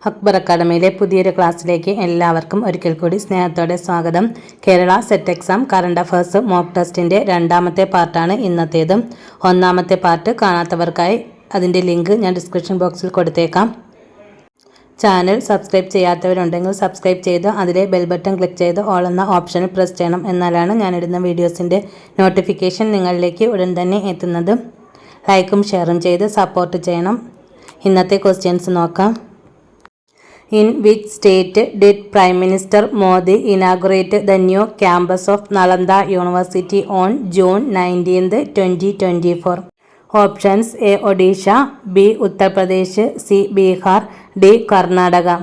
അക്ബർ അക്കാഡമിയിലെ പുതിയൊരു ക്ലാസ്സിലേക്ക് എല്ലാവർക്കും ഒരിക്കൽ കൂടി സ്നേഹത്തോടെ സ്വാഗതം. Kerala set exam current affairs mock ടെസ്റ്റിൻ്റെ രണ്ടാമത്തെ പാർട്ടാണ് ഇന്നത്തേത്. ഒന്നാമത്തെ പാർട്ട് കാണാത്തവർക്കായി അതിൻ്റെ ലിങ്ക് ഞാൻ ഡിസ്ക്രിപ്ഷൻ ബോക്സിൽ കൊടുത്തേക്കാം. ചാനൽ സബ്സ്ക്രൈബ് ചെയ്യാത്തവരുണ്ടെങ്കിൽ സബ്സ്ക്രൈബ് ചെയ്ത് അതിലെ ബെൽ ബട്ടൺ ക്ലിക്ക് ചെയ്ത് ഓൾ എന്ന ഓപ്ഷനിൽ പ്രസ് ചെയ്യണം. എന്നാലാണ് ഞാനിടുന്ന വീഡിയോസിൻ്റെ നോട്ടിഫിക്കേഷൻ നിങ്ങളിലേക്ക് ഉടൻ തന്നെ എത്തുന്നത്. ലൈക്കും ഷെയറും ചെയ്ത് സപ്പോർട്ട് ചെയ്യണം. ഇന്നത്തെ ക്വസ്റ്റ്യൻസ് നോക്കാം. In which state did Prime Minister Modi inaugurate the new campus of Nalanda University on June 19, 2024? Options A. Odisha, B. Uttar Pradesh, C. Bihar, D. Karnataka.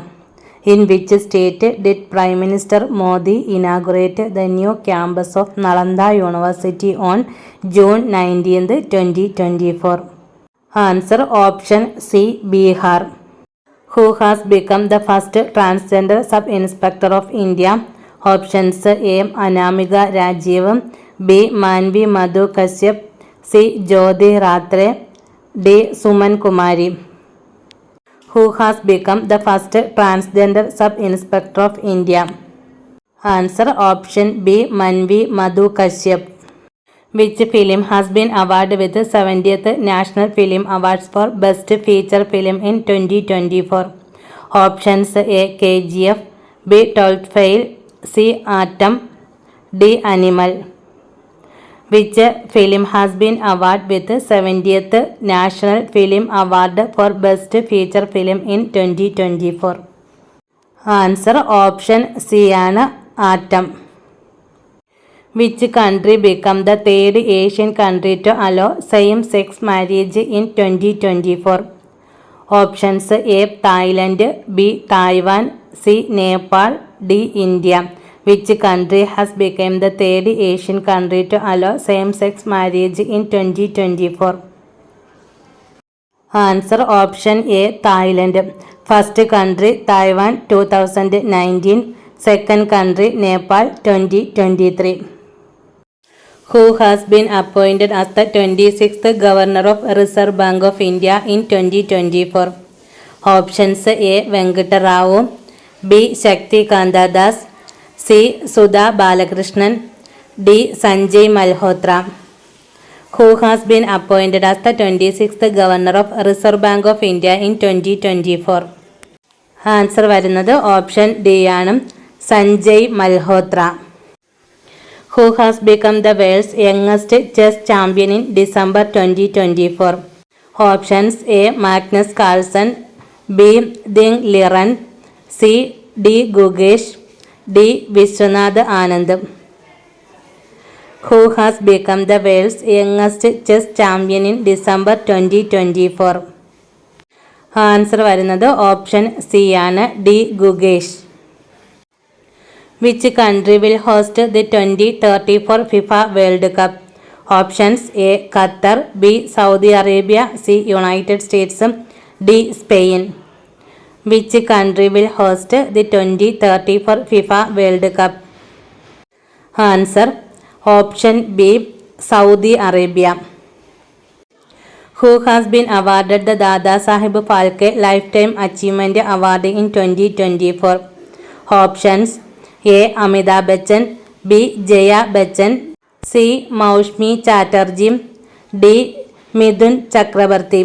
In which state did Prime Minister Modi inaugurate the new campus of Nalanda University on June 19, 2024? Answer option C. Bihar. Who has become the first transgender sub-inspector of India? Options A. Anamika Rajiv, B. Manvi Madhu Kashyap, C. Jyoti Ratre, D. Suman Kumari. Who has become the first transgender sub-inspector of India? Answer option B. Manvi Madhu Kashyap. Which film has been awarded with the 70th National Film Awards for Best Feature Film in 2024? Options A. KGF, B. 12th Fail, C. Atom, D. Animal. Which film has been awarded with the 70th National Film Award for Best Feature Film in 2024? Answer option C. Atom. Which country became the third Asian country to allow same-sex marriage in 2024? Options A. Thailand, B. Taiwan, C. Nepal, D. India. Which country has become the third Asian country to allow same-sex marriage in 2024? Answer option A. Thailand. First country Taiwan 2019, second country Nepal 2023. Who has been appointed as the 26th Governor of Reserve Bank of India in 2024? Options A. Venkata Rao, B. Shakti Kanta Das, C. Sudha Balakrishnan, D. Sanjay Malhotra. Who has been appointed as the 26th Governor of Reserve Bank of India in 2024? Answer വരുന്നത് option D ആണ്, Sanjay Malhotra. Who has become the world's youngest chess champion in December 2024? Options A. Magnus Carlsen, B. Ding Liren, C. D. Gugesh, D. Vishwanath Anand. Who has become the world's youngest chess champion in December 2024? Answer വരുന്നത് option C ആണ്, D. Gugesh. Which country will host the 2034 FIFA World Cup? Options A. Qatar, B. Saudi Arabia, C. United States, D. Spain. Which country will host the 2034 FIFA World Cup? Answer option B. Saudi Arabia. Who has been awarded the Dada Saheb Phalke Lifetime Achievement Award in 2024? Options A. Amitabh Bachchan, B. Jaya Bachchan, C. Maushmi Chatterjee, D. Midhun Chakrabarti.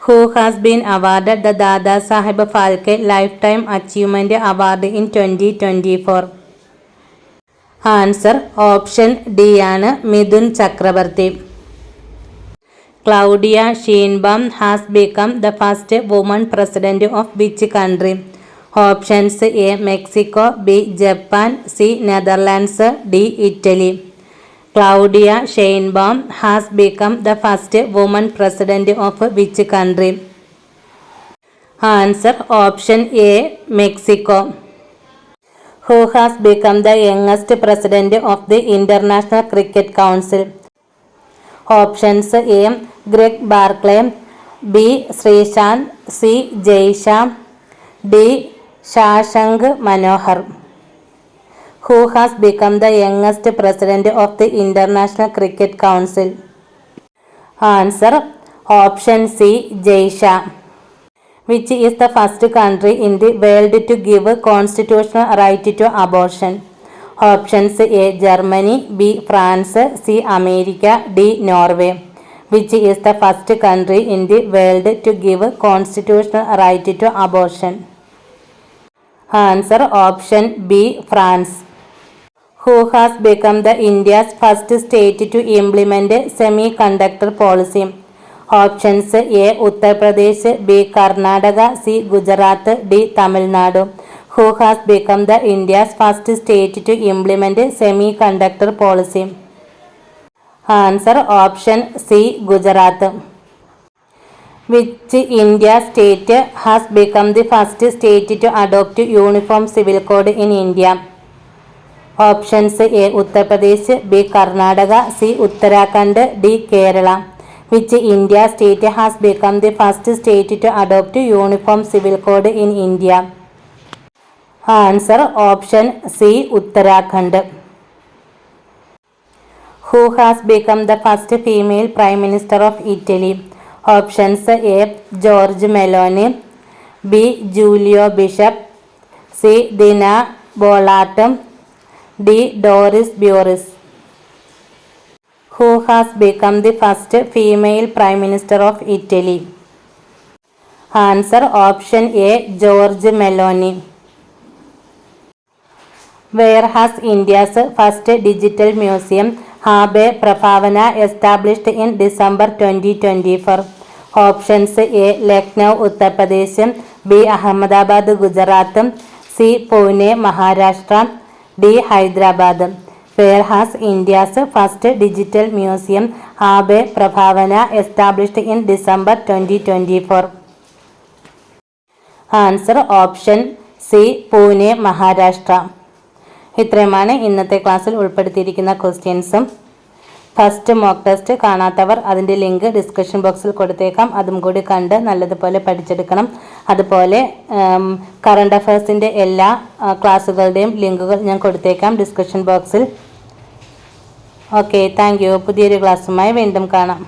Who has been awarded the Dada Saheb Phalke Lifetime Achievement Award in 2024? Answer option D ആണ്, മിഥുൻ ചക്രവർത്തി. Claudia Sheinbaum has become the first woman president of which country? Options A. Mexico, B. Japan, C. Netherlands, D. Italy. Claudia Sheinbaum has become the first woman president of which country? Answer option A. Mexico. Who has become the youngest president of the International Cricket Council? Options A. Greg Barclay, B. Sreesanth, C. Jaisha, D. Shashank Manohar. Who has become the youngest president of the International Cricket Council? Answer option C. Jaisha. Which is the first country in the world to give constitutional right to abortion? Options A. Germany, B. France, C. America, D. Norway. Which is the first country in the world to give constitutional right to abortion? Answer option B. France. Who has become the India's first state to implement semiconductor policy? Options A. Uttar Pradesh, B. Karnataka, C. Gujarat, D. Tamil Nadu. Who has become the India's first state to implement semiconductor policy? Answer option C. Gujarat. Which India state has become the first state to adopt uniform civil code in India? Options A. Uttar Pradesh, B. Karnataka, C. Uttarakhand, D. Kerala. Which India state has become the first state to adopt uniform civil code in India? Answer option C. Uttarakhand. Who has become the first female Prime Minister of Italy? Options A. George Meloni, B. Giulio Bishop, C. Dina Bolata, D. Doris Bioris. Who has become the first female Prime Minister of Italy? Answer option A. George Meloni. Where has India's first digital museum, Habe Prabhavana, established in December 2024? Options A. Lucknow, Uttar Pradesh, B. Ahmedabad, Gujarat, C. Pune, Maharashtra, D. Hyderabad. Where has India's first digital museum, Habe Prabhavana, established in December 2024? Answer option C. Pune, Maharashtra. ഇത്രയുമാണ് ഇന്നത്തെ ക്ലാസ്സിൽ ഉൾപ്പെടുത്തിയിരിക്കുന്ന ക്വസ്റ്റ്യൻസും. First mock test കാണാത്തവർ അതിൻ്റെ link description ബോക്സിൽ കൊടുത്തേക്കാം. അതും കൂടി കണ്ട് നല്ലതുപോലെ പഠിച്ചെടുക്കണം. അതുപോലെ കറണ്ട് അഫയേഴ്സിൻ്റെ എല്ലാ ക്ലാസ്സുകളുടെയും ലിങ്കുകൾ ഞാൻ കൊടുത്തേക്കാം ഡിസ്ക്രിപ്ഷൻ ബോക്സിൽ. Okay, thank you. പുതിയൊരു ക്ലാസ്സുമായി വീണ്ടും കാണാം.